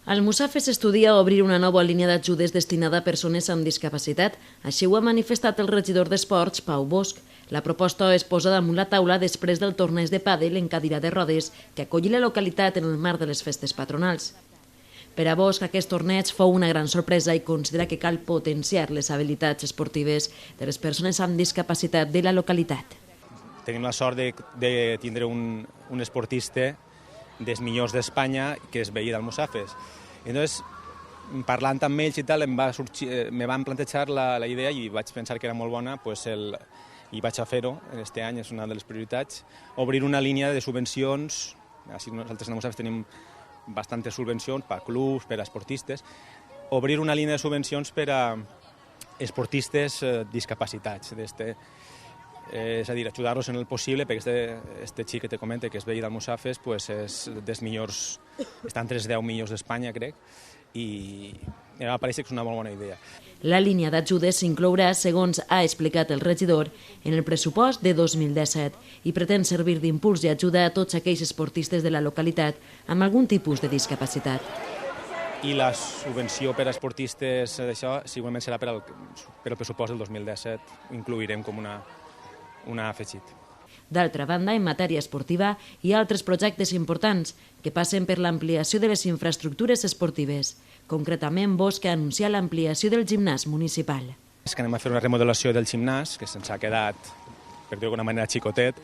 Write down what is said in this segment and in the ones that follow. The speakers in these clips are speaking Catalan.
Al Musafe s'estudia obrir una nova línia d'ajudes destinada a persones amb discapacitat. Així ho ha manifestat el regidor d'Esports, Pau Bosch. La proposta es posa damunt la taula després del torneig de pàdel en cadira de rodes que acolli la localitat en el marc de les festes patronals. Per a Bosch, aquest torneig fou una gran sorpresa i considera que cal potenciar les habilitats esportives de les persones amb discapacitat de la localitat. Tenim la sort de tindre un esportista dels millors d'Espanya que és veí d'Almussafes. Entonces, parlant amb ells i tal, me van plantejar la idea i vaig pensar que era molt bona, i vaig a fer-ho aquest any, és una de les prioritats, obrir una línia de subvencions. Així nosaltres a Almussafes tenim bastantes subvencions per a clubs, per a esportistes, obrir una línia de subvencions per a esportistes discapacitats, és a dir, ajudar-los en el possible, perquè este xic que te comento, que és veí d'Almussafes, és dels millors, està entre els 10 millors d'Espanya, crec, i em va parèixer que és una molt bona idea. La línia d'ajudes s'inclourà, segons ha explicat el regidor, en el pressupost de 2017 i pretén servir d'impuls i ajuda a tots aquells esportistes de la localitat amb algun tipus de discapacitat. I la subvenció per a esportistes d'això segurament serà per al pressupost del 2017, inclourem com un afegit. D'altra banda, en matèria esportiva, hi ha altres projectes importants que passen per l'ampliació de les infraestructures esportives. Concretament, Bosch ha anunciat l'ampliació del gimnàs municipal. És que anem a fer una remodelació del gimnàs, que se'ns ha quedat, per dir-ho d'alguna manera, xicotet,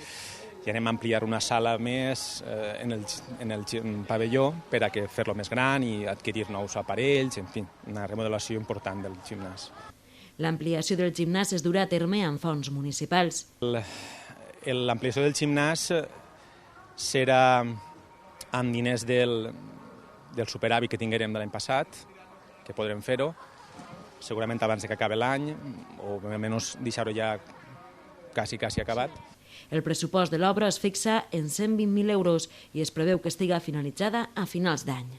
i anem a ampliar una sala més en el pavelló per a fer-lo més gran i adquirir nous aparells, en fi, una remodelació important del gimnàs. L'ampliació del gimnàs es durà a terme amb fons municipals. L'ampliació del gimnàs serà amb diners del superàvit que tinguérem de l'any passat, que podrem fer-ho, segurament abans que acabi l'any, o almenys deixar-ho ja quasi acabat. El pressupost de l'obra es fixa en 120.000 euros i es preveu que estigui finalitzada a finals d'any.